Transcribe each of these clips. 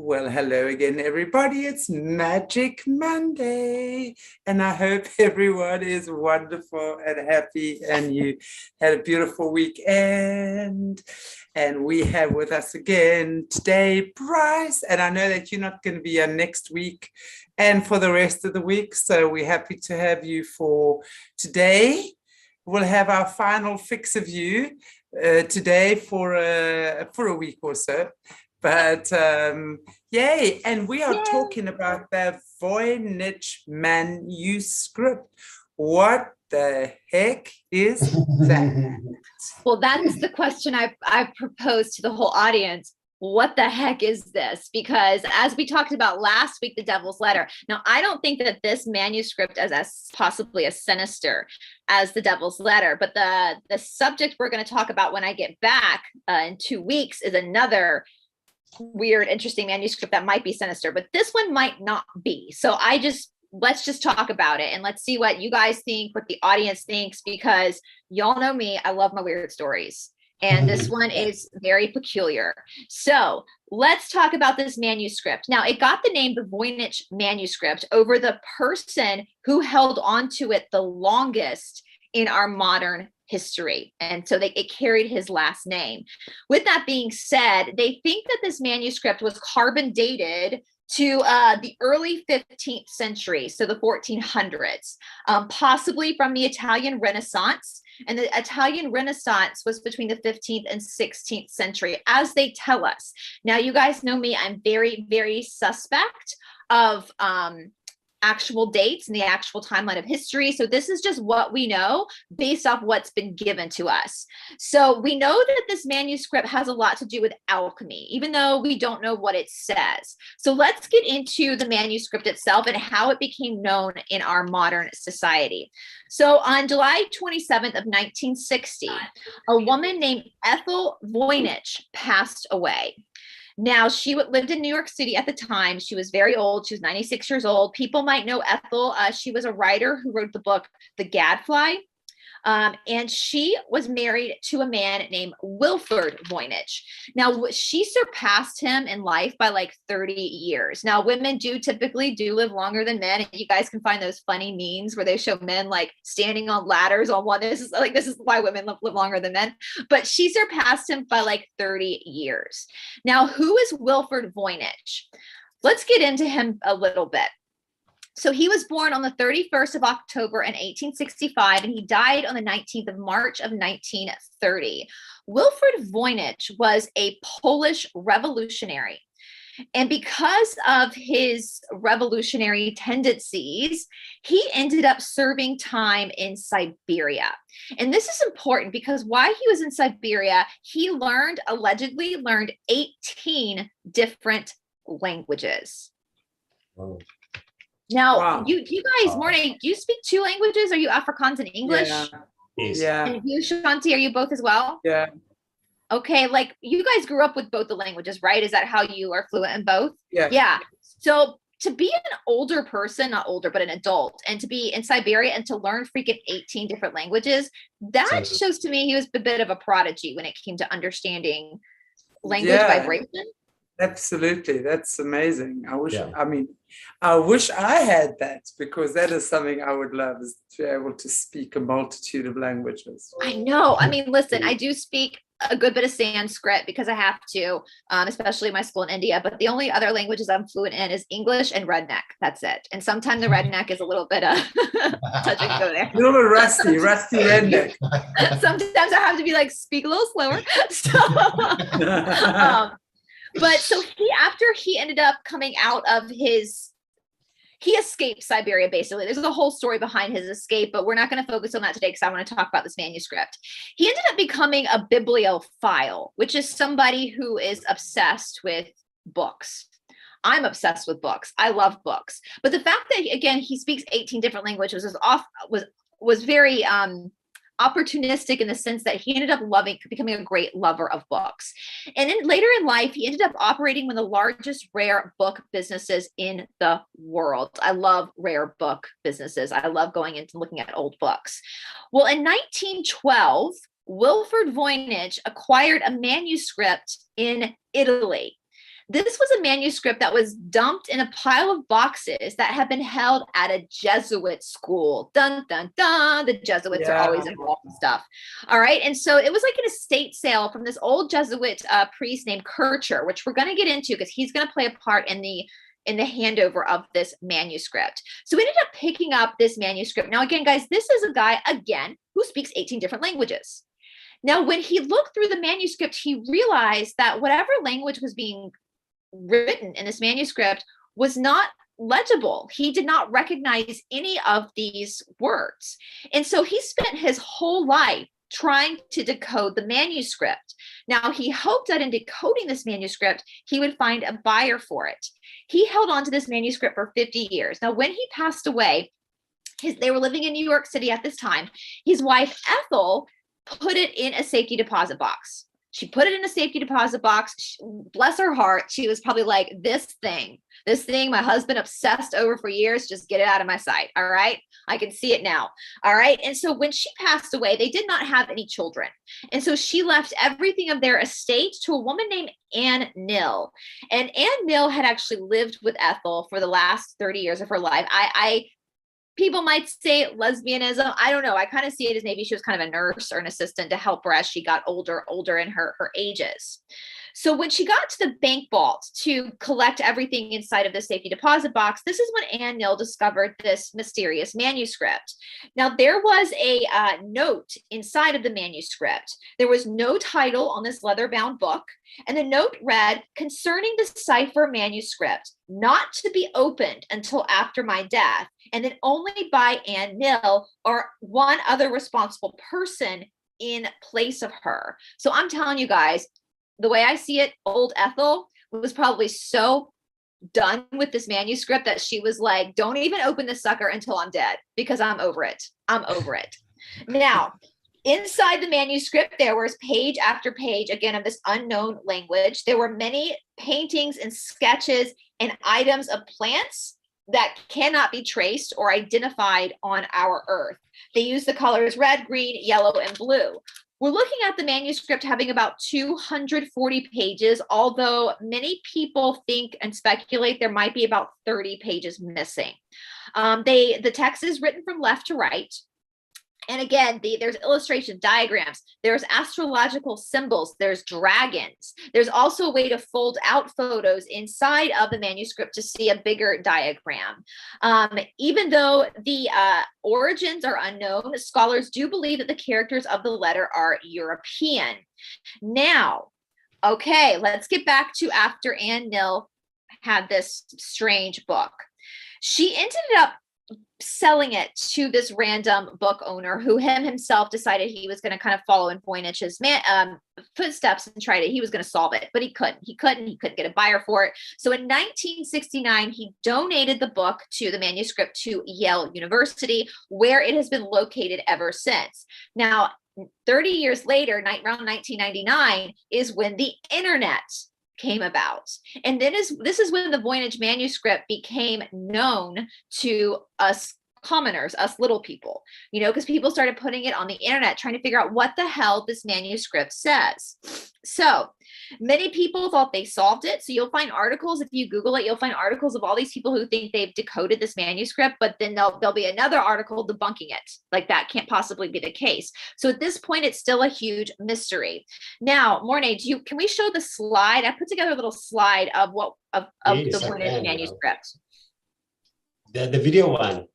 Well, hello again, everybody. It's Magic Monday, and I hope everyone is wonderful and happy, and you had a beautiful weekend. And we have with us again today, BRICE, and I know that you're not going to be here next week and for the rest of the week, so we're happy to have you for today. We'll have our final fix of you today for a week or so. But yay, and we are talking about the Voynich manuscript. What the heck is that? Well, that's the question I proposed to the whole audience. What the heck is this? Because as we talked about last week, the Devil's Letter. Now, I don't think that this manuscript is as possibly as sinister as the Devil's Letter, but the subject we're going to talk about when I get back in 2 weeks is another weird, interesting manuscript that might be sinister, but this one might not be. So let's just talk about it and let's see what you guys think, what the audience thinks, because y'all know me, I love my weird stories. And this one is very peculiar. So let's talk about this manuscript. Now, it got the name the Voynich manuscript over the person who held on to it the longest in our modern history. And so it carried his last name. With that being said, they think that this manuscript was carbon dated to the early 15th century, so the 1400s, possibly from the Italian Renaissance. And the Italian Renaissance was between the 15th and 16th century, as they tell us. Now, you guys know me, I'm very, very suspect of actual dates and the actual timeline of history. So this is just what we know based off what's been given to us. So we know that this manuscript has a lot to do with alchemy, even though we don't know what it says. So let's get into the manuscript itself and how it became known in our modern society. So on July 27th of 1960, a woman named Ethel Voynich passed away. Now, she lived in New York City at the time. She was very old. She was 96 years old. People might know Ethel. She was a writer who wrote the book, The Gadfly. And she was married to a man named Wilfrid Voynich. Now, she surpassed him in life by like 30 years. Now, women typically live longer than men. And you guys can find those funny memes where they show men like standing on ladders on one. This is why women live longer than men. But she surpassed him by like 30 years. Now, who is Wilfrid Voynich? Let's get into him a little bit. So he was born on the 31st of October in 1865, and he died on the 19th of March of 1930. Wilfrid Voynich was a Polish revolutionary. And because of his revolutionary tendencies, he ended up serving time in Siberia. And this is important because while he was in Siberia, he allegedly learned 18 different languages. Oh. Now, wow. you guys, Morné, do you speak 2 languages? Are you Afrikaans and English? Yeah. And you, Chantelle, are you both as well? Yeah. Okay, like you guys grew up with both the languages, right? Is that how you are fluent in both? Yeah. Yeah. So to be an older person, not older, but an adult, and to be in Siberia and to learn freaking 18 different languages, that shows to me he was a bit of a prodigy when it came to understanding language vibration. Absolutely. That's amazing. I wish I had that, because that is something I would love, is to be able to speak a multitude of languages. I know. I mean, listen, I do speak a good bit of Sanskrit because I have to, especially in my school in India. But the only other languages I'm fluent in is English and redneck. That's it. And sometimes the redneck is a little bit touch and go there. A little bit rusty redneck. Sometimes I have to be like, speak a little slower. So, but so after he ended up coming out of he escaped Siberia, basically. There's a whole story behind his escape, but we're not going to focus on that today because I want to talk about this manuscript. He ended up becoming a bibliophile, which is somebody who is obsessed with books. I'm obsessed with books. I love books. But the fact that, again, he speaks 18 different languages was very opportunistic in the sense that he ended up becoming a great lover of books. And then later in life, he ended up operating one of the largest rare book businesses in the world. I love rare book businesses. I love going into looking at old books. Well, in 1912, Wilfrid Voynich acquired a manuscript in Italy This was a manuscript that was dumped in a pile of boxes that had been held at a Jesuit school. Dun, dun, dun. The Jesuits are always involved in stuff. All right. And so it was like an estate sale from this old Jesuit priest named Kircher, which we're going to get into because he's going to play a part in the handover of this manuscript. So we ended up picking up this manuscript. Now, again, guys, this is a guy, again, who speaks 18 different languages. Now, when he looked through the manuscript, he realized that whatever language was being written in this manuscript was not legible. He did not recognize any of these words. And so he spent his whole life trying to decode the manuscript. Now, he hoped that in decoding this manuscript, he would find a buyer for it. He held on to this manuscript for 50 years. Now, when he passed away, they were living in New York City at this time. His wife, Ethel, put it in a safety deposit box. She put it in a safety deposit box. Bless her heart. She was probably like, this thing my husband obsessed over for years, just get it out of my sight. All right. I can see it now. All right. And so when she passed away, they did not have any children. And so she left everything of their estate to a woman named Anne Nill. And Anne Nill had actually lived with Ethel for the last 30 years of her life. People might say lesbianism. I don't know. I kind of see it as maybe she was kind of a nurse or an assistant to help her as she got older in her ages. So when she got to the bank vault to collect everything inside of the safety deposit box, this is when Anne Nill discovered this mysterious manuscript. Now, there was a note inside of the manuscript. There was no title on this leather-bound book, and the note read, concerning the cipher manuscript, not to be opened until after my death, and then only by Anne Nill or one other responsible person in place of her. So I'm telling you guys, the way I see it, old Ethel was probably so done with this manuscript that she was like, don't even open this sucker until I'm dead because I'm over it. I'm over it. Now, inside the manuscript, there was page after page, again, of this unknown language. There were many paintings and sketches and items of plants that cannot be traced or identified on our Earth. They use the colors red, green, yellow, and blue. We're looking at the manuscript having about 240 pages, although many people think and speculate there might be about 30 pages missing. The text is written from left to right. And again, there's illustrations, diagrams, there's astrological symbols, there's dragons. There's also a way to fold out photos inside of the manuscript to see a bigger diagram. Even though the origins are unknown, scholars do believe that the characters of the letter are European. Now, okay, let's get back to after Anne Nill had this strange book. She ended up selling it to this random book owner who himself decided he was going to kind of follow in Voynich's footsteps and he was going to solve it, but he couldn't get a buyer for it. So in 1969, he donated the book to the manuscript to Yale University, where it has been located ever since. Now, 30 years later, around 1999, is when the internet came about. And then this is when the Voynich manuscript became known to us commoners, us little people, because people started putting it on the internet, trying to figure out what the hell this manuscript says. So many people thought they solved it. So you'll find articles, if you Google it, you'll find articles of all these people who think they've decoded this manuscript, but then there'll be another article debunking it. Like that can't possibly be the case. So at this point, it's still a huge mystery. Now, Morné, can we show the slide? I put together a little slide of the Voynich manuscript. The video one.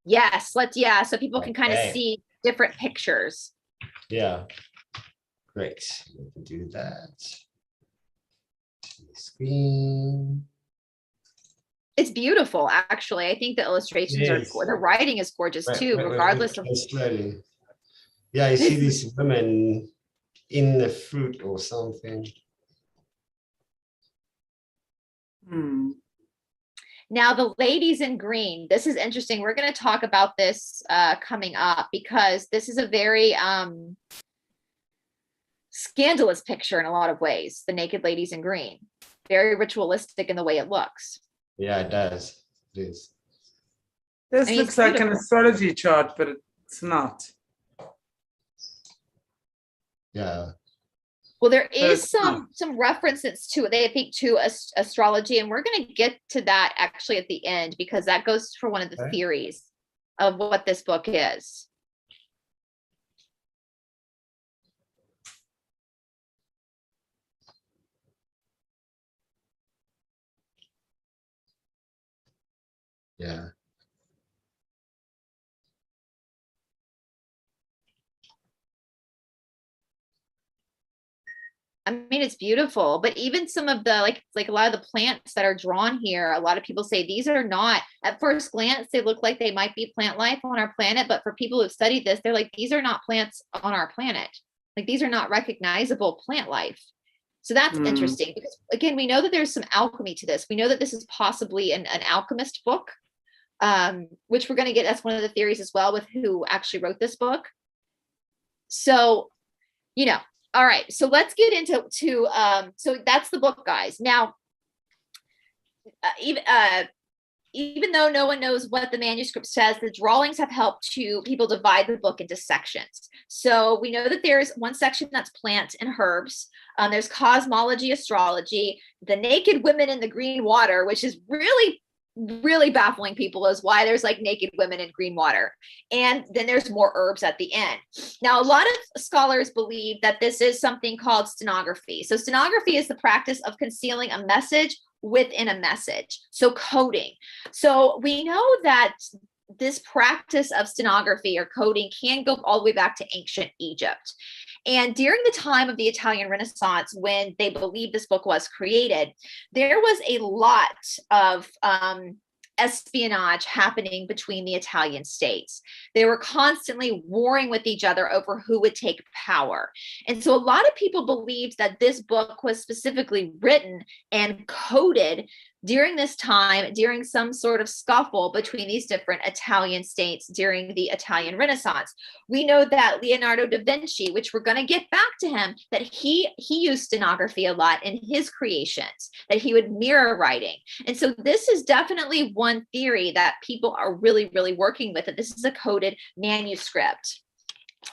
Yes, so people can kind of see different pictures. Yeah, great. We can do that. Screen. It's beautiful, actually. I think the illustrations the writing is gorgeous too, regardless of. Yeah, I see these women in the fruit or something. Now, the ladies in green, this is interesting. We're going to talk about this coming up because this is a very scandalous picture in a lot of ways. The naked ladies in green, very ritualistic in the way it looks. Yeah, it does. It is. This looks like an astrology chart, but it's not. Yeah. Well, there is So, some references to it. They think to astrology, and we're going to get to that actually at the end, because that goes for one of the theories of what this book is. Yeah. I mean, it's beautiful, but even some of the like a lot of the plants that are drawn here, a lot of people say these are not, at first glance, they look like they might be plant life on our planet, but for people who've studied this, they're like, these are not plants on our planet. Like, these are not recognizable plant life. So that's interesting, because again, we know that there's some alchemy to this. We know that this is possibly an alchemist book, which we're going to get. That's one of the theories as well, with who actually wrote this book. So, you know, all right, so let's get into so that's the book, guys. Now, even though no one knows what the manuscript says, the drawings have helped to people divide the book into sections. So we know that there's one section that's plants and herbs. There's cosmology, astrology, the naked women in the green water, which is really baffling people, is why there's like naked women in green water. And then there's more herbs at the end. Now, a lot of scholars believe that this is something called stenography. So stenography is the practice of concealing a message within a message. So coding. So we know that this practice of stenography or coding can go all the way back to ancient Egypt. And during the time of the Italian Renaissance, when they believe this book was created, there was a lot of espionage happening between the Italian states. They were constantly warring with each other over who would take power. And so a lot of people believed that this book was specifically written and coded during this time, during some sort of scuffle between these different Italian states during the Italian Renaissance. We know that Leonardo da Vinci, which we're going to get back to him, that he used stenography a lot in his creations, that he would mirror writing. And so this is definitely one theory that people are really working with, that this is a coded manuscript.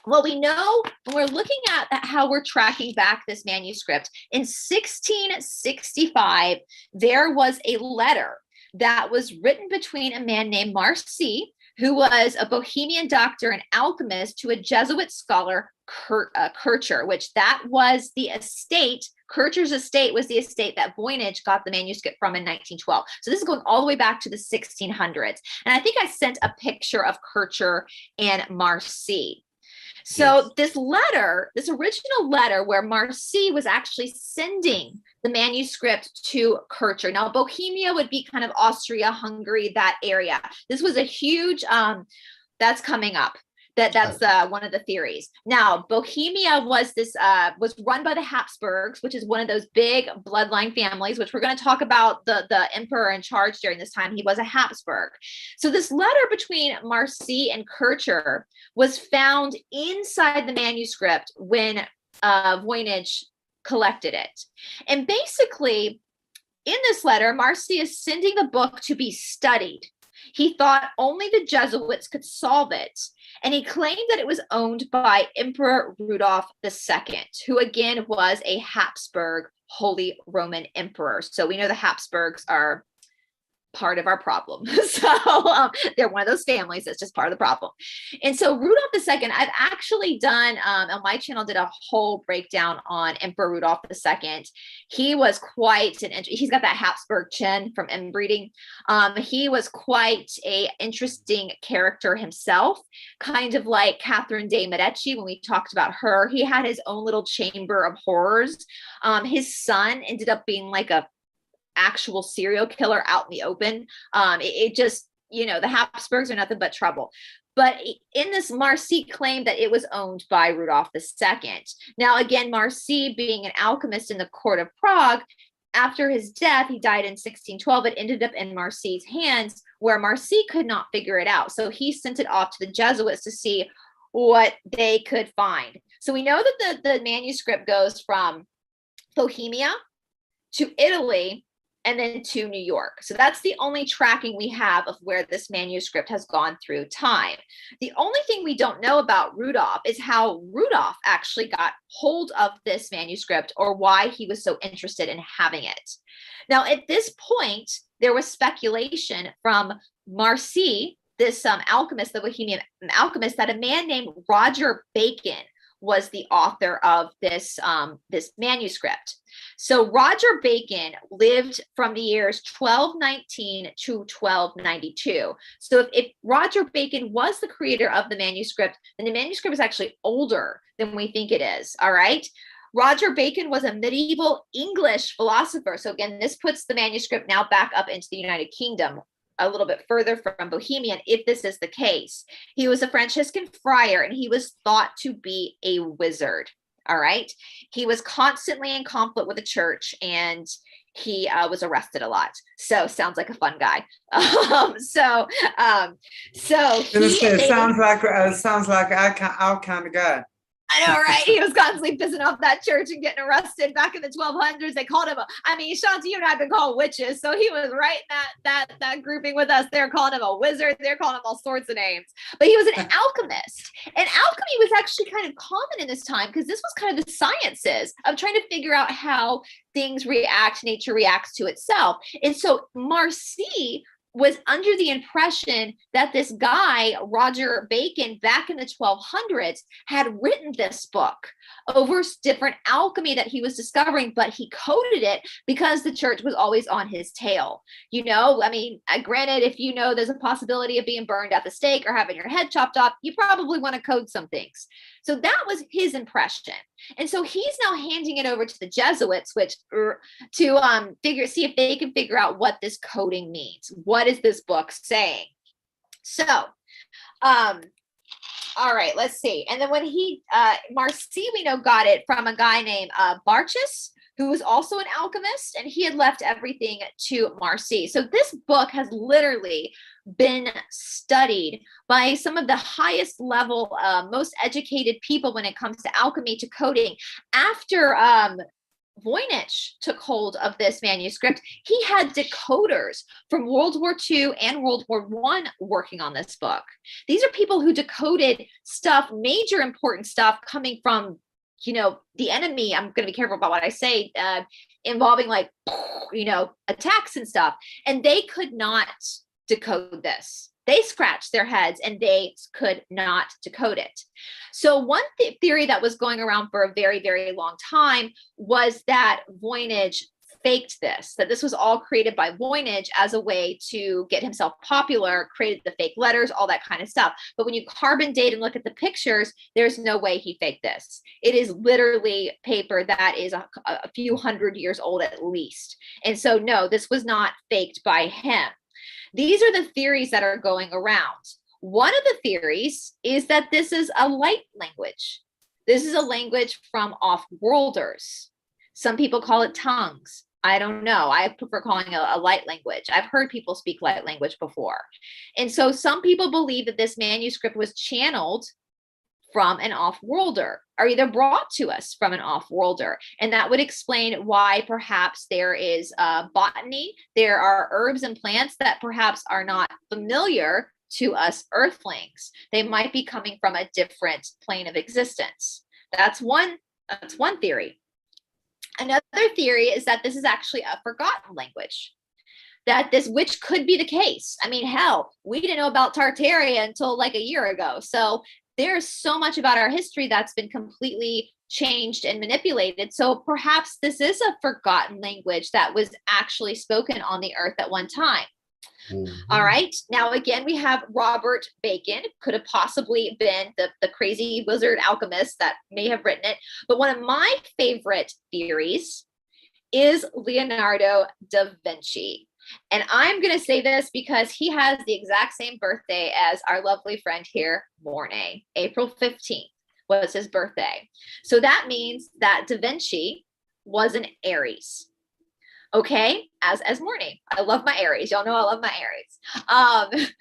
Well, we know when we're looking at how we're tracking back this manuscript, in 1665, there was a letter that was written between a man named Marci, who was a Bohemian doctor and alchemist, to a Jesuit scholar, Kircher, which that was the estate. Kircher's estate was the estate that Voynich got the manuscript from in 1912. So this is going all the way back to the 1600s. And I think I sent a picture of Kircher and Marci. So this letter, this original letter where Marci was actually sending the manuscript to Kircher. Now, Bohemia would be kind of Austria, Hungary, that area. This was a huge, that's coming up. That's one of the theories. Now, Bohemia was run by the Habsburgs, which is one of those big bloodline families, which we're going to talk about. The emperor in charge during this time, he was a Habsburg. So this letter between Marci and Kircher was found inside the manuscript when Voynich collected it. And basically, in this letter, Marci is sending the book to be studied. He thought only the Jesuits could solve it. And he claimed that it was owned by Emperor Rudolph II, who again was a Habsburg Holy Roman Emperor. So we know the Habsburgs are part of our problem. So they're one of those families that's just part of the problem. And so Rudolph II, I've actually done, on my channel, did a whole breakdown on Emperor Rudolph II. He was quite he's got that Habsburg chin from inbreeding. He was quite a interesting character himself, kind of like Catherine de' Medici when we talked about her. He had his own little chamber of horrors. His son ended up being like a actual serial killer out in the open. It just, the Habsburgs are nothing but trouble. But in this, Marci claimed that it was owned by Rudolph II. Now, again, Marci, being an alchemist in the court of Prague, after his death, he died in 1612. It ended up in Marci's hands, where Marci could not figure it out. So he sent it off to the Jesuits to see what they could find. So we know that the manuscript goes from Bohemia to Italy and then to New York. So that's the only tracking we have of where this manuscript has gone through time. The only thing we don't know about Rudolph is how Rudolph actually got hold of this manuscript, or why he was so interested in having it. Now, at this point, there was speculation from Marci, this alchemist, the Bohemian alchemist, that a man named Roger Bacon was the author of this manuscript. So Roger Bacon lived from the years 1219 to 1292. So if Roger Bacon was the creator of the manuscript, then the manuscript is actually older than we think it is. All right. Roger Bacon was a medieval English philosopher. So again, this puts the manuscript now back up into the United Kingdom, a little bit further from Bohemian, if this is the case. He was a Franciscan friar, and he was thought to be a wizard. All right. He was constantly in conflict with the church, and he was arrested a lot. So sounds like a fun guy. So it sounds like our kind of guy. I know, right? He was constantly pissing off that church and getting arrested back in the 1200s. They called him, Shanti, you and I have been called witches. So he was right in that grouping with us. They're calling him a wizard. They're calling him all sorts of names. But he was an alchemist. And alchemy was actually kind of common in this time, because this was kind of the sciences of trying to figure out how things react, nature reacts to itself. And so Marci was under the impression that this guy, Roger Bacon, back in the 1200s, had written this book over different alchemy that he was discovering, but he coded it because the church was always on his tail. Granted, if you know there's a possibility of being burned at the stake or having your head chopped off, you probably want to code some things. So that was his impression. And so he's now handing it over to the Jesuits, to see if they can figure out what this coding means. What is this book saying? So, all right, let's see. And then when Marci, we know, got it from a guy named Barchus, who was also an alchemist, and he had left everything to Marci. So this book has literally been studied by some of the highest level, most educated people when it comes to alchemy, to coding. After Voynich took hold of this manuscript, he had decoders from World War II and World War I working on this book. These are people who decoded stuff, major important stuff coming from, the enemy. I'm going to be careful about what I say, involving attacks and stuff. And they could not decode this. They scratched their heads and they could not decode it. So one theory that was going around for a very, very long time was that Voynich faked this, that this was all created by Voynich as a way to get himself popular, created the fake letters, all that kind of stuff. But when you carbon date and look at the pictures, there's no way he faked this. It is literally paper that is a few hundred years old at least. And so, no, this was not faked by him. These are the theories that are going around. One of the theories is that this is a light language. This is a language from off-worlders. Some people call it tongues. I don't know. I prefer calling it a light language. I've heard people speak light language before. And so some people believe that this manuscript was channeled from an off-worlder, or either brought to us from an off-worlder. And that would explain why perhaps there is botany. There are herbs and plants that perhaps are not familiar to us earthlings. They might be coming from a different plane of existence. That's one theory. Another theory is that this is actually a forgotten language, which could be the case. Hell, we didn't know about Tartaria until like a year ago. So there's so much about our history that's been completely changed and manipulated. So perhaps this is a forgotten language that was actually spoken on the earth at one time. Mm-hmm. All right. Now, again, we have Robert Bacon, could have possibly been the crazy wizard alchemist that may have written it. But one of my favorite theories is Leonardo da Vinci. And I'm going to say this because he has the exact same birthday as our lovely friend here, Morné. April 15th was his birthday. So that means that Da Vinci was an Aries. Okay, as Morné. I love my Aries. Y'all know I love my Aries.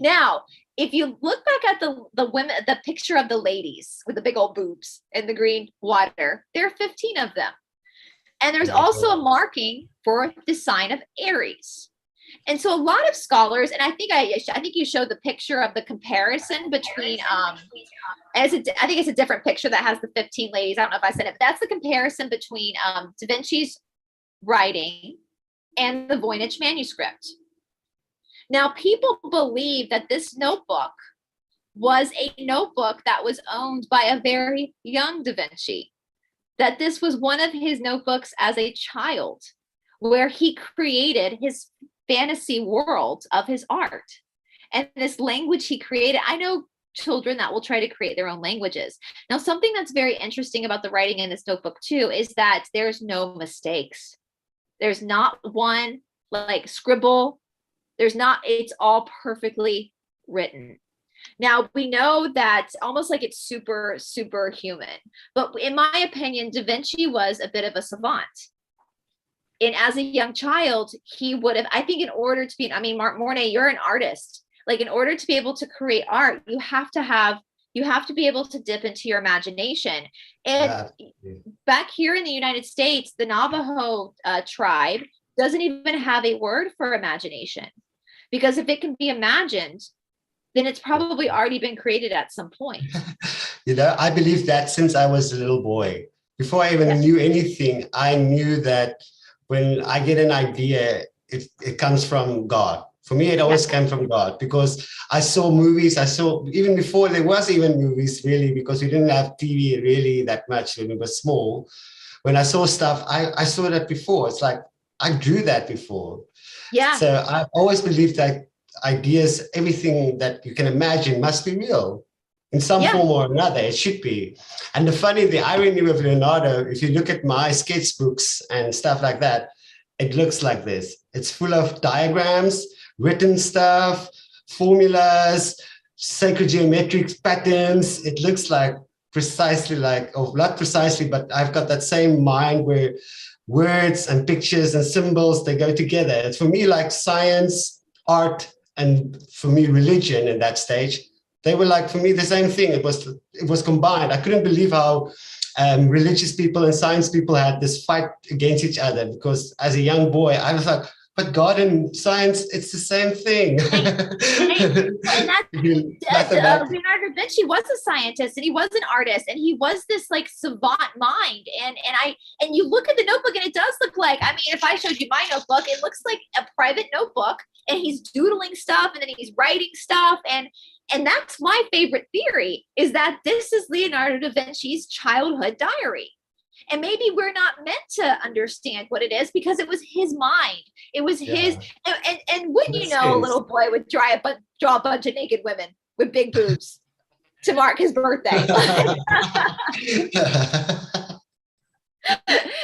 Now, if you look back at the women, the picture of the ladies with the big old boobs in the green water, there are 15 of them. And there's also a marking for the sign of Aries. And so a lot of scholars, and I think you showed the picture of the comparison between I think it's a different picture that has the 15 ladies. I don't know if I said it, but that's the comparison between Da Vinci's writing and the Voynich manuscript. Now, people believe that this notebook was a notebook that was owned by a very young Da Vinci, that this was one of his notebooks as a child, where he created his fantasy world of his art. And this language he created, I know children that will try to create their own languages. Now, something that's very interesting about the writing in this notebook too is that there's no mistakes. There's not one like scribble. It's all perfectly written. Now, we know that almost like it's superhuman, but in my opinion, Da Vinci was a bit of a savant. And as a young child, he would have, I think in order to be, Morné, you're an artist. Like in order to be able to create art, you have to be able to dip into your imagination. And back here in the United States, the Navajo tribe doesn't even have a word for imagination, because if it can be imagined, then it's probably already been created at some point. I believe that since I was a little boy. Before I even knew anything, I knew that when I get an idea, it comes from God. For me, it always came from God, because I saw movies. Even before there was even movies, really, because we didn't have TV really that much when we were small. When I saw stuff, I saw that before. It's like, I drew that before. Yeah. So I always believed that ideas, everything that you can imagine must be real in some form or another. It should be. And the irony with Leonardo, if you look at my sketchbooks and stuff like that, it looks like this. It's full of diagrams, written stuff, formulas, sacred geometric patterns. It looks like precisely like, or not precisely, but I've got that same mind where words and pictures and symbols, they go together. It's for me like science, art, and for me, religion in that stage. They were like, for me, the same thing. It was combined. I couldn't believe how religious people and science people had this fight against each other, because as a young boy, I was like, but God and science, it's the same thing. Leonardo da Vinci was a scientist, and he was an artist, and he was this like savant mind. And you look at the notebook, and it does look like, if I showed you my notebook, it looks like a private notebook, and he's doodling stuff, and then he's writing stuff. And that's my favorite theory, is that this is Leonardo da Vinci's childhood diary. And maybe we're not meant to understand what it is, because it was his mind. It was his, and wouldn't you know, a little boy would draw a bunch of naked women with big boobs to mark his birthday.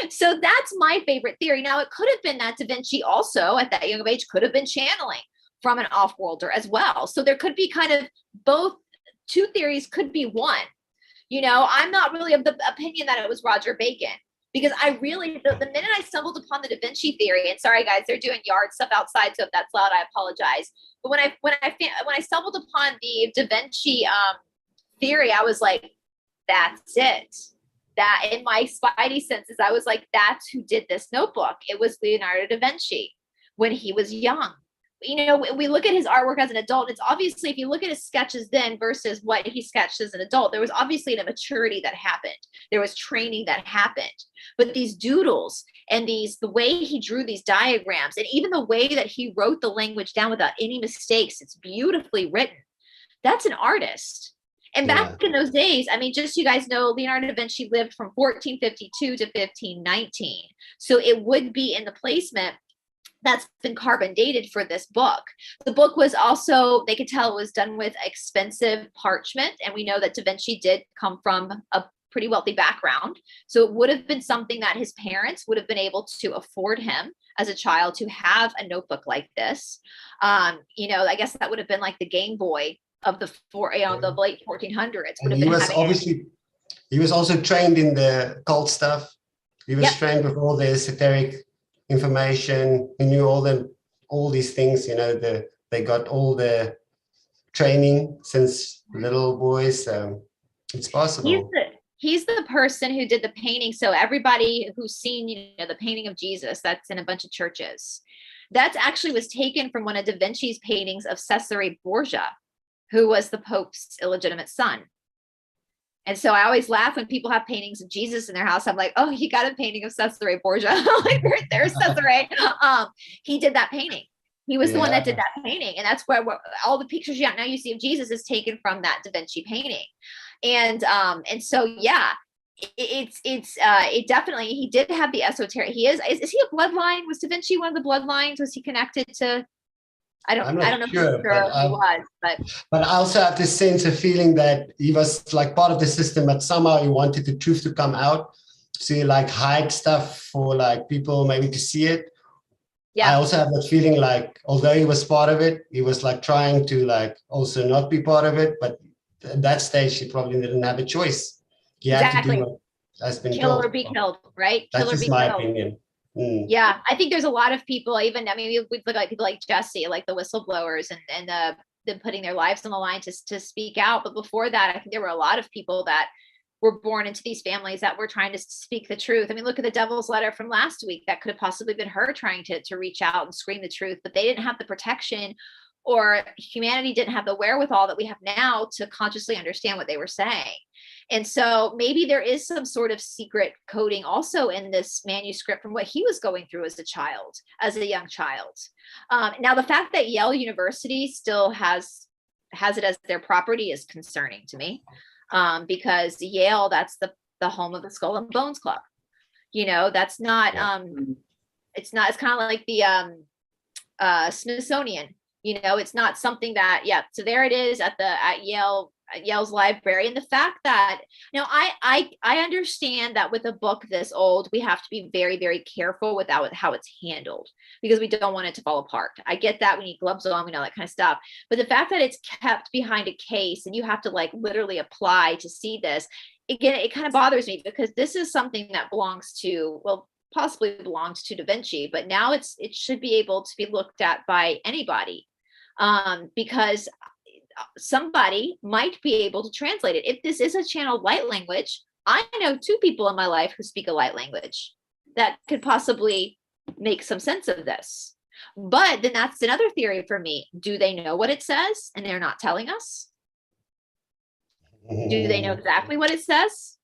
So that's my favorite theory. Now, it could have been that Da Vinci also, at that young age, could have been channeling from an off-worlder as well. So there could be kind of both. Two theories could be one. I'm not really of the opinion that it was Roger Bacon, because I really, the minute I stumbled upon the Da Vinci theory, and sorry guys, they're doing yard stuff outside, so if that's loud, I apologize. But when I stumbled upon the Da Vinci theory, I was like, that's it. That in my spidey senses, I was like, that's who did this notebook. It was Leonardo da Vinci when he was young. We look at his artwork as an adult. It's obviously, if you look at his sketches then versus what he sketched as an adult, there was obviously a maturity that happened. There was training that happened. But these doodles and the way he drew these diagrams, and even the way that he wrote the language down without any mistakes, it's beautifully written. That's an artist. And back in those days, just so you guys know, Leonardo da Vinci lived from 1452 to 1519. So it would be in the placement that's been carbon dated for this book. The book was also, they could tell it was done with expensive parchment. And we know that Da Vinci did come from a pretty wealthy background. So it would have been something that his parents would have been able to afford him as a child to have a notebook like this. I guess that would have been like the Game Boy of the late 1400s. He was also trained in the cult stuff. He was trained with all the esoteric information. He knew all these things. They got all the training since little boys. It's possible. He's the person who did the painting. So everybody who's seen, the painting of Jesus, that's in a bunch of churches. That actually was taken from one of Da Vinci's paintings of Cesare Borgia, who was the Pope's illegitimate son. And so I always laugh when people have paintings of Jesus in their house. I'm like, oh, you got a painting of Cesare Borgia. Like, there's Cesare. He did that painting. He was the one that did that painting. And that's where all the pictures now you see of Jesus is taken from that Da Vinci painting. And so, yeah, it definitely, he did have the esoteric. Is he a bloodline? Was Da Vinci one of the bloodlines? Was he connected to, I don't know sure, if he was, but I also have this sense of feeling that he was like part of the system, but somehow he wanted the truth to come out. So he like hide stuff for like people maybe to see it. Yeah. I also have that feeling like, although he was part of it, he was like trying to like also not be part of it. But at that stage, he probably didn't have a choice. He had to do what has been kill told. or be killed, right? That's just my opinion. Yeah, I think there's a lot of people, we look at people like Jesse, like the whistleblowers and them putting their lives on the line to speak out. But before that, I think there were a lot of people that were born into these families that were trying to speak the truth. I mean, look at the devil's letter from last week. That could have possibly been her trying to reach out and scream the truth, but they didn't have the protection, or humanity didn't have the wherewithal that we have now to consciously understand what they were saying. And so maybe there is some sort of secret coding also in this manuscript from what he was going through as a young child. Now, the fact that Yale University still has it as their property is concerning to me, because Yale, that's the home of the Skull and Bones Club. That's not, it's kind of like the Smithsonian. It's not something that, so there it is at Yale's library. And the fact that, I understand that with a book this old, we have to be very, very careful with how it's handled, because we don't want it to fall apart. I get that. We need gloves on, we know that kind of stuff. But the fact that it's kept behind a case and you have to like literally apply to see this, again, it kind of bothers me, because this is something that possibly belongs to Da Vinci, but now it should be able to be looked at by anybody, because somebody might be able to translate it. If this is a channeled light language, I know 2 people in my life who speak a light language that could possibly make some sense of this. But then that's another theory for me. Do they know what it says and they're not telling us? Do they know exactly what it says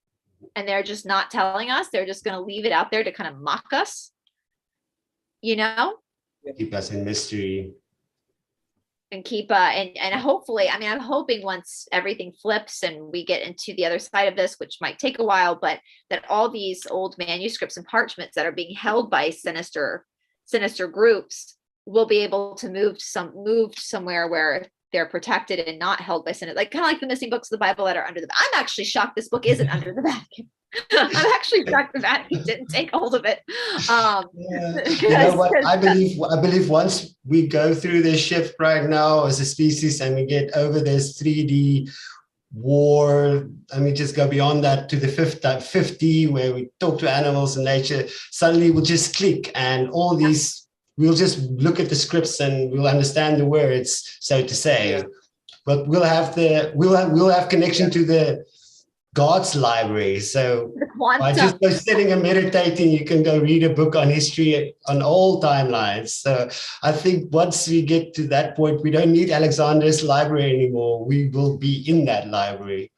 and they're just not telling us? They're just going to leave it out there to kind of mock us, Keep us in mystery. And keep and hopefully, I'm hoping once everything flips and we get into the other side of this, which might take a while, but that all these old manuscripts and parchments that are being held by sinister groups will be able to move somewhere where they're protected and not held by sin. Like kind of like the missing books of the Bible that are under the. I'm actually shocked this book isn't under the Vatican. I'm actually shocked the Vatican didn't take hold of it. You know what? I believe once we go through this shift right now as a species and we get over this 3D war, and we just go beyond that to the 50, where we talk to animals and nature, suddenly we'll just click, and all these, we'll just look at the scripts and we'll understand the words, so to say. Yeah. But we'll have connection to the God's library. So by just sitting and meditating, you can go read a book on history on all timelines. So I think once we get to that point, we don't need Alexander's library anymore. We will be in that library.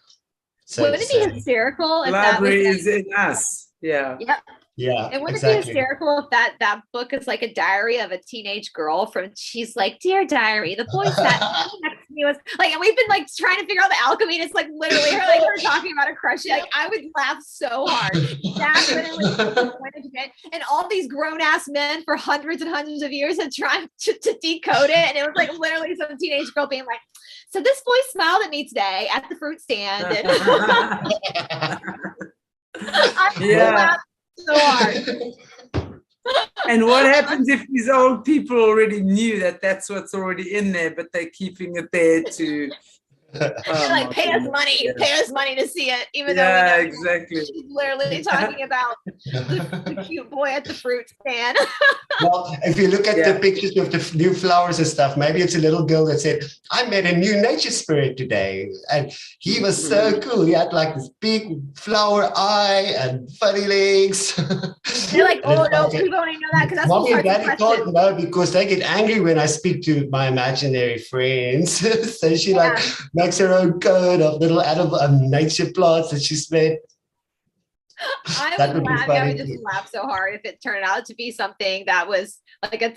So wouldn't it be hysterical if library that was is in us? Yeah. Yep. Yeah, and wouldn't it be hysterical if that book is like a diary of a teenage girl she's like, dear diary, the boy sat next to me was like, and we've been like trying to figure out the alchemy, and it's like literally her talking about a crush. Like I would laugh so hard. And all these grown ass men for hundreds and hundreds of years had tried to decode it, and it was like literally some teenage girl being like, so this boy smiled at me today at the fruit stand. And yeah. So hard. And what happens if these old people already knew that that's what's already in there, but they're keeping it there to Like, pay us money to see it, even though we know exactly. She's literally talking about the cute boy at the fruit stand. Well, if you look at the pictures of the new flowers and stuff, maybe it's a little girl that said, I met a new nature spirit today. And he was so cool. He had like this big flower eye and funny legs. They're like, oh no, people only know that because that's Mommy and the Daddy can't know because they get angry when I speak to my imaginary friends. So she like makes her own code of little animal nature plants that she's made. I would just laugh so hard if it turned out to be something that was like a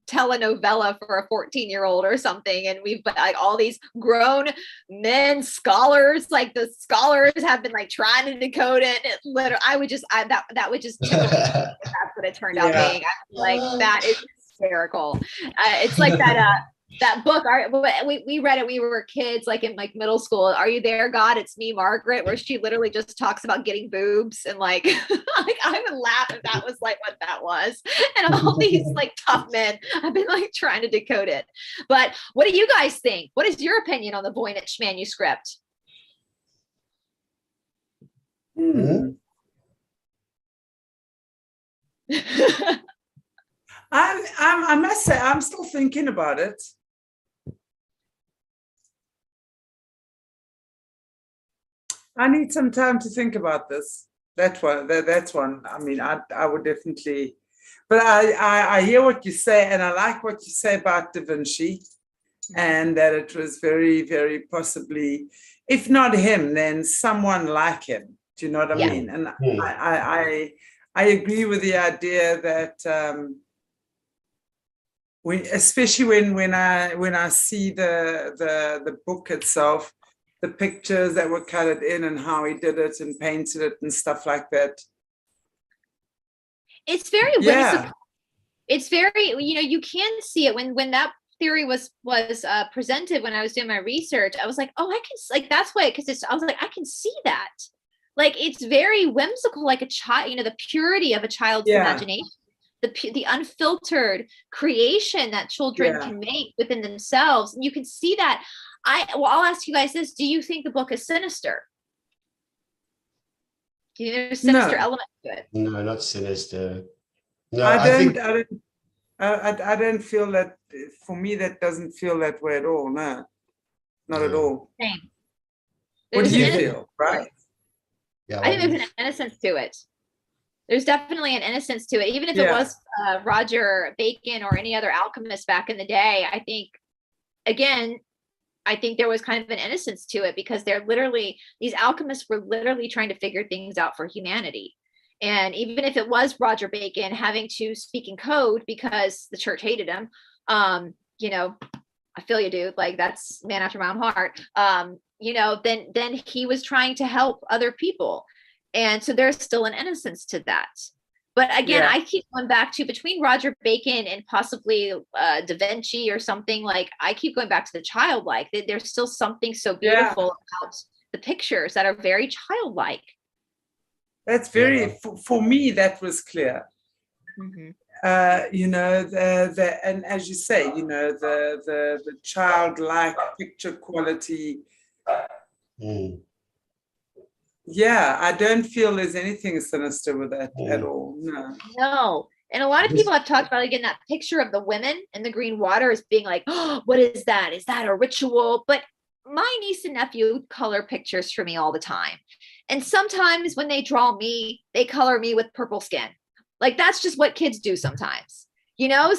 telenovela for a 14-year-old or something, and we've like all these grown men scholars, like the scholars have been like trying to decode it. It literally, that would just tickle me if that's what it turned out being. I feel like that is hysterical. It's like that book, we read it, we were kids, like in like middle school, Are You There, God? It's Me, Margaret, where she literally just talks about getting boobs and like, like I would laugh if that was like what that was. And all these like tough men have been like trying to decode it. But what do you guys think? What is your opinion on the Voynich manuscript? I must say, I'm still thinking about it. I need some time to think about this. That's one. I mean, I would definitely, but I hear what you say, and I like what you say about Da Vinci, and that it was very, very possibly, if not him, then someone like him. Do you know what I mean? And I agree with the idea that especially when I see the book itself, the pictures that were colored in and how he did it and painted it and stuff like that. It's very whimsical. It's very, you can see it when that theory was presented when I was doing my research. I was like, oh, I can, like, that's why, because I was like, I can see that. Like, it's very whimsical, like a child, the purity of a child's imagination, the unfiltered creation that children can make within themselves. And you can see that. I'll ask you guys this. Do you think the book is sinister? Do you think there's a sinister element to it? No, not sinister. No, I don't feel that. For me, that doesn't feel that way at all. No, not at all. Same. What do you feel, right? Yeah, I think there's an innocence to it. There's definitely an innocence to it. Even if it was Roger Bacon or any other alchemist back in the day, I think, again, there was kind of an innocence to it because these alchemists were literally trying to figure things out for humanity. And even if it was Roger Bacon having to speak in code because the church hated him, I feel you, dude. Like, that's man after my own heart. Then he was trying to help other people. And so there's still an innocence to that. But again, I keep going back to between Roger Bacon and possibly Da Vinci or something, like I keep going back to the childlike. There's still something so beautiful about the pictures that are very childlike. That's very, for me, that was clear. Mm-hmm. And as you say, the childlike picture quality. Yeah, I don't feel there's anything sinister with that at all. No. And a lot of people have talked about, again, that picture of the women in the green water as being like, oh, what is that? Is that a ritual? But my niece and nephew color pictures for me all the time. And sometimes when they draw me, they color me with purple skin. Like, that's just what kids do sometimes,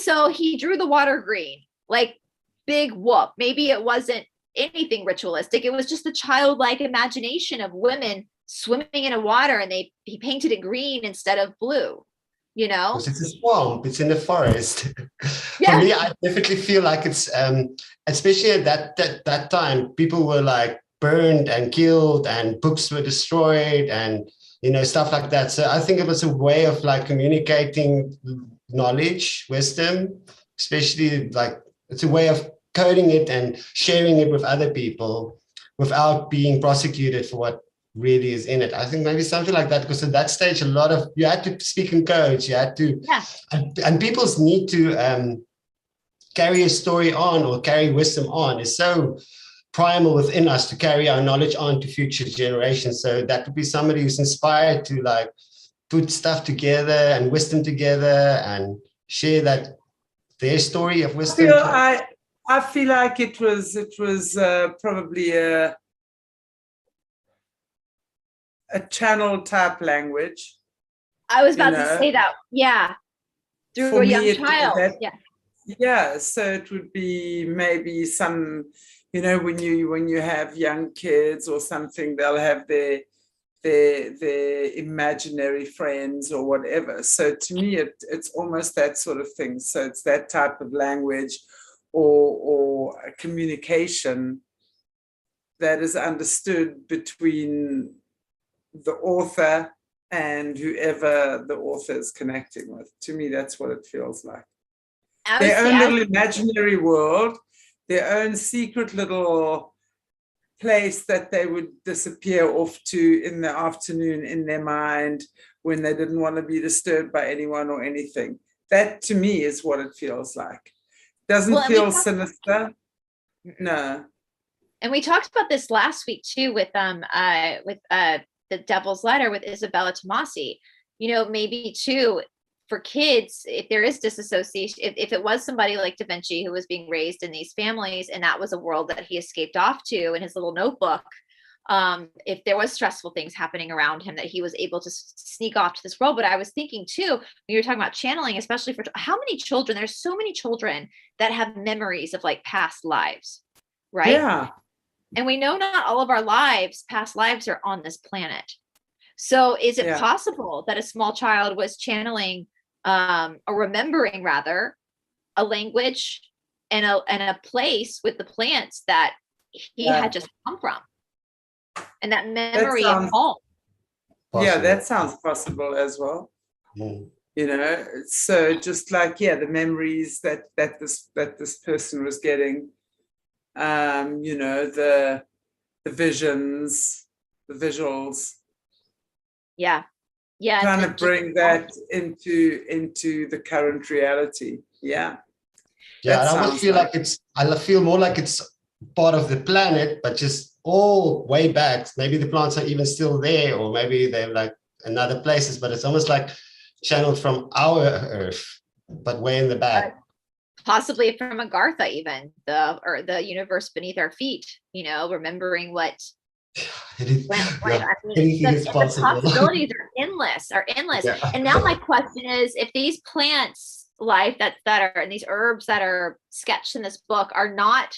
So he drew the water green, like, big whoop. Maybe it wasn't anything ritualistic. It was just the childlike imagination of women swimming in a water, and he painted it green instead of blue, Because it's a swamp, it's in the forest. For me, I definitely feel like it's especially at that time, people were like burned and killed and books were destroyed and stuff like that. So I think it was a way of like communicating knowledge, wisdom, especially like it's a way of coding it and sharing it with other people without being prosecuted for what really is in it. I think maybe something like that, because at that stage, you had to speak in codes, you had to, and people's need to carry a story on or carry wisdom on is so, primal within us to carry our knowledge on to future generations. So that would be somebody who's inspired to like put stuff together and wisdom together and share that their story of wisdom. I feel like it was probably a channel type language. I was about to say that. Yeah. Through a young child. Yeah. So it would be maybe some, when you have young kids or something, they'll have their imaginary friends or whatever. So to me, it's almost that sort of thing. So it's that type of language or a communication that is understood between the author and whoever the author is connecting with. To me, that's what it feels like. Their own little imaginary world, their own secret little place that they would disappear off to in the afternoon in their mind when they didn't want to be disturbed by anyone or anything. That to me is what it feels like. Doesn't feel sinister. No. And we talked about this last week too with the Devil's Letter with Isabella Tomasi. Maybe too, for kids, if there is disassociation, if it was somebody like Da Vinci who was being raised in these families and that was a world that he escaped off to in his little notebook, if there was stressful things happening around him, that he was able to sneak off to this world. But I was thinking too, when you were talking about channeling, especially for how many children, there's so many children that have memories of like past lives, right? Yeah. And we know not all of our past lives are on this planet. So is it possible that a small child was channeling or remembering rather a language and a place with the plants that he had just come from? And that memory of home. Yeah, that sounds possible as well. So just like, the memories that this person was getting, the visions, the visuals. Yeah. Trying to bring that into the current reality. Yeah. Yeah, and I would feel like I feel more like it's part of the planet, but just all way back. Maybe the plants are even still there, or maybe they're like in other places, but it's almost like channeled from our Earth, but way in the back. Possibly from Agartha, even the universe beneath our feet, remembering what the possibilities are endless. Yeah. And now my question is, if these plants life that are and these herbs that are sketched in this book are not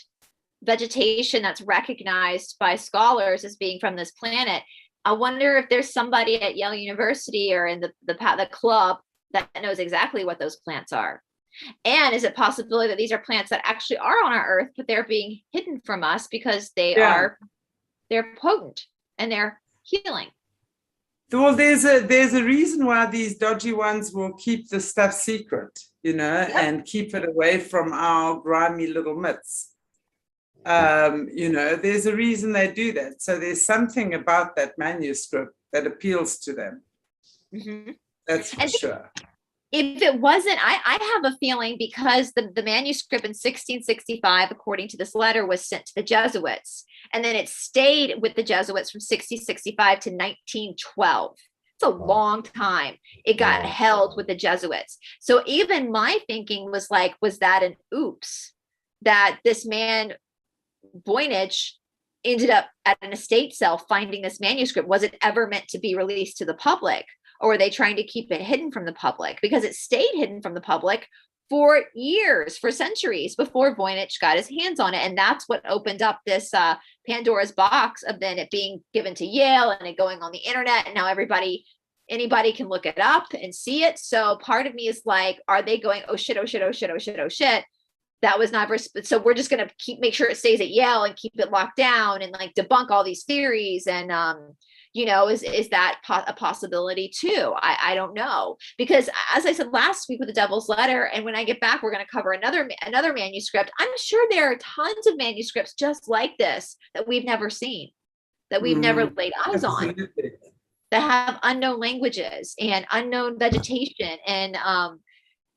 vegetation that's recognized by scholars as being from this planet, I wonder if there's somebody at Yale University or in the club that knows exactly what those plants are. And is it possibility that these are plants that actually are on our earth, but they're being hidden from us because they're potent and they're healing? Well, there's a reason why these dodgy ones will keep the stuff secret, and keep it away from our grimy little mitts. There's a reason they do that. So there's something about that manuscript that appeals to them. Mm-hmm. That's for sure. If it wasn't, I have a feeling because the manuscript in 1665, according to this letter, was sent to the Jesuits. And then it stayed with the Jesuits from 1665 to 1912. It's a long time. It got held with the Jesuits. So even my thinking was that an oops, that this man, Voynich, ended up at an estate sale finding this manuscript? Was it ever meant to be released to the public? Or are they trying to keep it hidden from the public? Because it stayed hidden from the public for years, for centuries before Voynich got his hands on it. And that's what opened up this Pandora's box of then it being given to Yale and it going on the internet. And now anybody can look it up and see it. So part of me is like, are they going, oh shit, oh shit, oh shit, oh shit, oh shit. That was never, so we're just going to make sure it stays at Yale and keep it locked down and like debunk all these theories. And, is that a possibility too? I don't know, because as I said last week with the Devil's Letter, and when I get back, we're going to cover another manuscript. I'm sure there are tons of manuscripts just like this that we've never seen, that we've never laid eyes on, that have unknown languages and unknown vegetation. And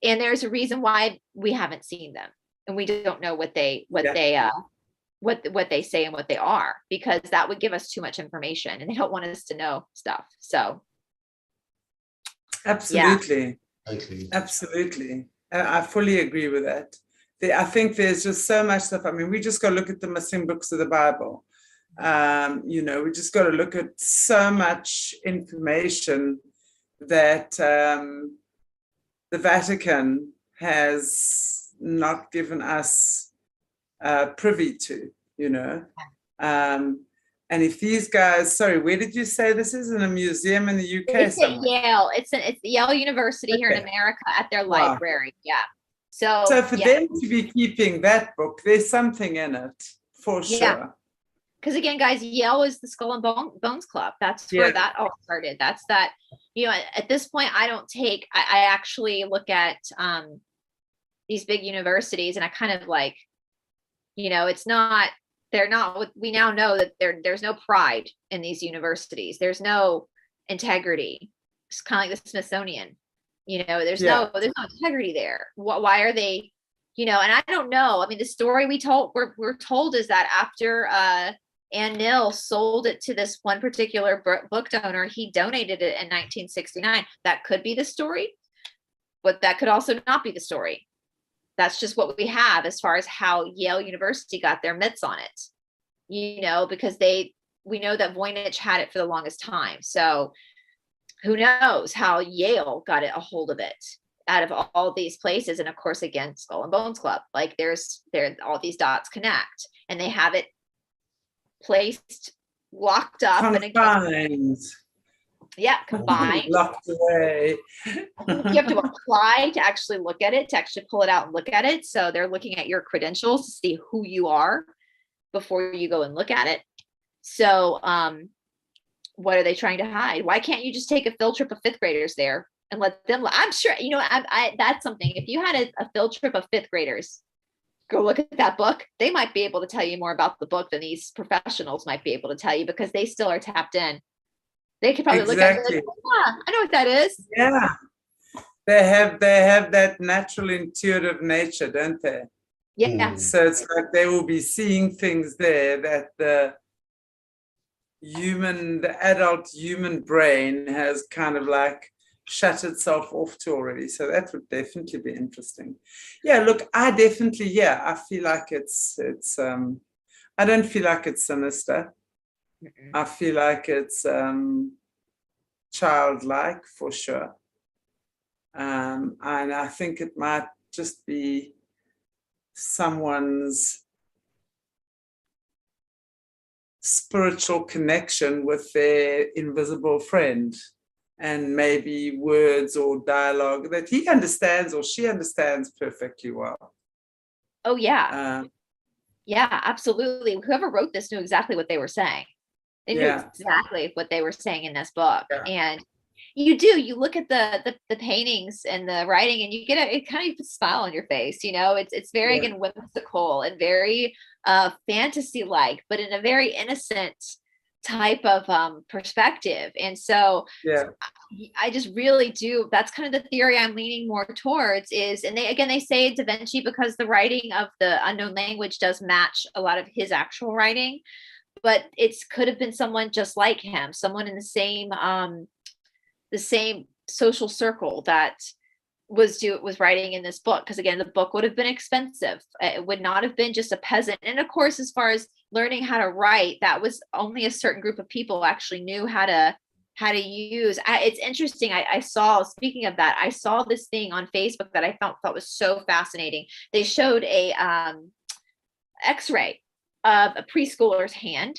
there's a reason why we haven't seen them. And we don't know what they what they say and what they are, because that would give us too much information, and they don't want us to know stuff. So absolutely. Yeah. Absolutely. I fully agree with that. I think there's just so much stuff. I mean, we just got to look at the missing books of the Bible. We just got to look at so much information that the Vatican has not given us privy to, and if these guys, sorry, where did you say this is? In a museum in the UK? It's at Yale. It's Yale University here in America at their library. Yeah. So for them to be keeping that book, there's something in it for sure. Because again, guys, Yale is the Skull and Bones Club. That's where that all started. That's that, at this point, I actually look at these big universities, and I kind of like, we now know that there's no pride in these universities. There's no integrity. It's kind of like the Smithsonian. There's no integrity there. Why are they, and I don't know. I mean, the story we're told is that after Ann Nill sold it to this one particular book donor, he donated it in 1969. That could be the story, but that could also not be the story. That's just what we have as far as how Yale University got their mitts on it, because we know that Voynich had it for the longest time. So who knows how Yale got a hold of it out of all these places. And of course, again, Skull and Bones Club, like all these dots connect, and they have it placed, locked up, combined. Combined. Locked away. You have to apply to actually look at it, to actually pull it out and look at it. So they're looking at your credentials to see who you are before you go and look at it. So what are they trying to hide? Why can't you just take a field trip of fifth graders there and let them? I'm sure, that's something. If you had a field trip of fifth graders, go look at that book. They might be able to tell you more about the book than these professionals might be able to tell you, because they still are tapped in. They could probably look at it and I know what that is. Yeah. They have that natural intuitive nature, don't they? Yeah. So it's like they will be seeing things there that the adult human brain has kind of like shut itself off to already. So that would definitely be interesting. Yeah, look, I feel like it's I don't feel like it's sinister. I feel like it's childlike for sure. And I think it might just be someone's spiritual connection with their invisible friend, and maybe words or dialogue that he understands or she understands perfectly well. Oh, yeah. Yeah, absolutely. Whoever wrote this knew exactly what they were saying. They knew exactly what they were saying in this book. Yeah. And you look at the paintings and the writing, and you get it kind of puts a smile on your face. It's very again whimsical and very fantasy like, but in a very innocent type of perspective. And so I just really do, that's kind of the theory I'm leaning more towards is, and they say Da Vinci because the writing of the unknown language does match a lot of his actual writing, but it could have been someone just like him, someone in the same social circle that was writing in this book. Because again, the book would have been expensive. It would not have been just a peasant. And of course, as far as learning how to write, that was only a certain group of people actually knew how to use. It's interesting. I saw, speaking of that, I saw this thing on Facebook that I thought was so fascinating. They showed a X-ray of a preschooler's hand,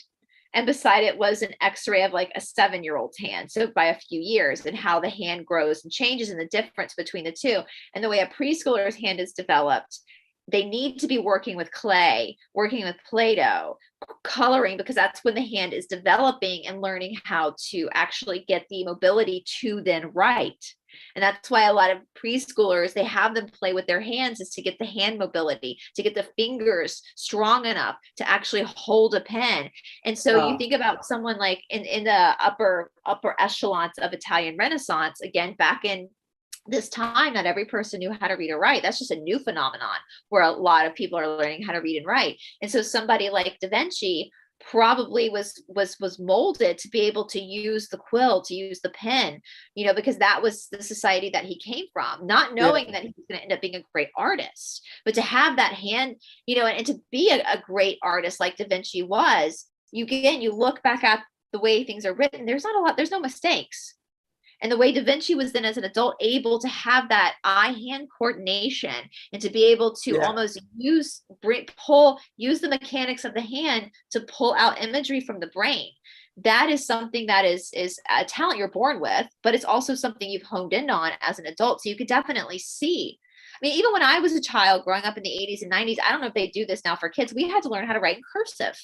and beside it was an X-ray of like a 7-year-old's hand. So by a few years, and how the hand grows and changes, and the difference between the two, and the way a preschooler's hand is developed. They need to be working with clay, working with Play-Doh, coloring, because that's when the hand is developing and learning how to actually get the mobility to then write. And that's why a lot of preschoolers, they have them play with their hands, is to get the hand mobility, to get the fingers strong enough to actually hold a pen. And so you think about someone like in the upper echelons of Italian Renaissance, again, back in this time, not every person knew how to read or write. That's just a new phenomenon where a lot of people are learning how to read and write. And so somebody like Da Vinci probably was molded to be able to use the quill, to use the pen, you know, because that was the society that he came from, not knowing that he was going to end up being a great artist, but to have that hand, you know, and to be a great artist like Da Vinci was, you look back at the way things are written, there's no mistakes. And the way Da Vinci was then as an adult able to have that eye-hand coordination and to be able to almost use the mechanics of the hand to pull out imagery from the brain. That is something that is a talent you're born with, but it's also something you've honed in on as an adult. So you could definitely see. I mean, even when I was a child growing up in the 80s and 90s, I don't know if they do this now for kids, we had to learn how to write in cursive.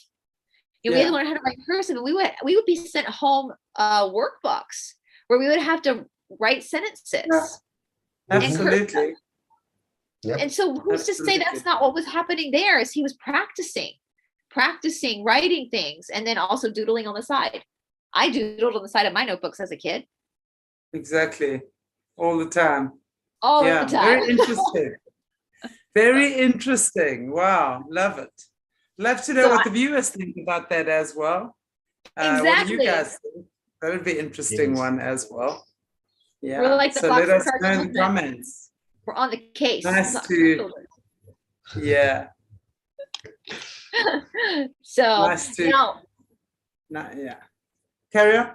You know, we had to learn how to write in cursive, and we would be sent home workbooks where we would have to write sentences. Absolutely. And so who's to say that's not what was happening there? Is he was practicing writing things and then also doodling on the side. I doodled on the side of my notebooks as a kid. Exactly. All the time. All the time. Very interesting. Very interesting. Wow. Love it. Love to know what the viewers think about that as well. Exactly. What do you guys think? That would be an interesting one as well. Yeah. We're like the so let us know in the comments. We're on the case. Nice to. Yeah. So nice to. Carry on.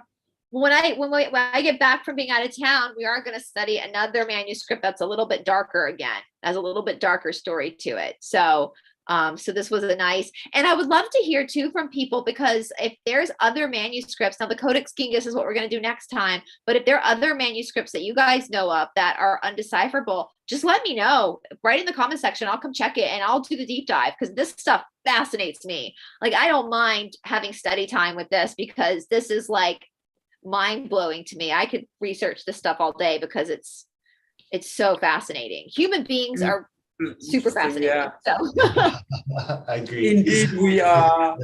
When I get back from being out of town, we are going to study another manuscript that's a little bit darker again, has a little bit darker story to it. So this was a nice, and I would love to hear too from people, because if there's other manuscripts, now the Codex Gigas is what we're going to do next time, but if there are other manuscripts that you guys know of that are undecipherable, just let me know. Write in the comment section. I'll come check it and I'll do the deep dive, because this stuff fascinates me. Like, I don't mind having study time with this, because this is like mind blowing to me. I could research this stuff all day because it's so fascinating. Human beings are super fascinating. Yeah. So. I agree. Indeed, we are.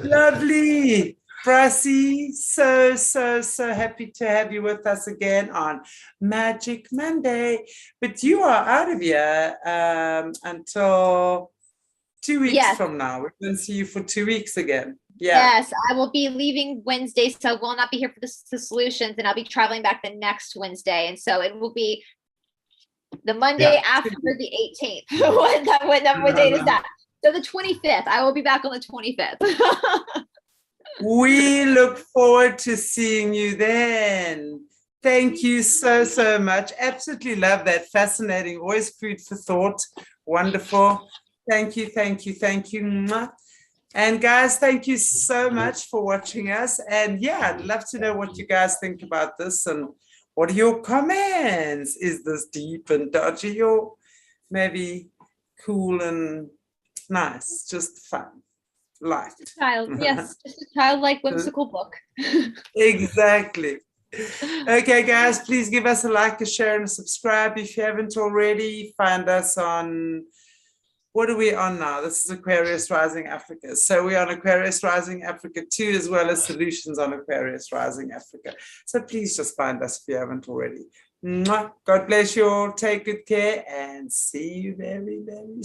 Lovely. BRICE, so happy to have you with us again on Magic Monday. But you are out of here until 2 weeks from now. We're going to see you for 2 weeks again. Yes, I will be leaving Wednesday, so I will not be here for the solutions, and I'll be traveling back the next Wednesday. And so it will be the Monday after the 18th. What date is that? So the 25th. I will be back on the 25th. We look forward to seeing you then. Thank you so much. Absolutely love that. Fascinating. Always food for thought. Wonderful. Thank you. And guys, thank you so much for watching us. And I'd love to know what you guys think about this, and what are your comments? Is this deep and dodgy, or maybe cool and nice, just fun, light? Just a childlike, whimsical book. Exactly. Okay, guys, please give us a like, a share, and a subscribe if you haven't already. Find us on, what are we on now? This is Aquarius Rising Africa. So we're on Aquarius Rising Africa 2, as well as Solutions on Aquarius Rising Africa. So please just find us if you haven't already. God bless you all. Take good care and see you very, very soon.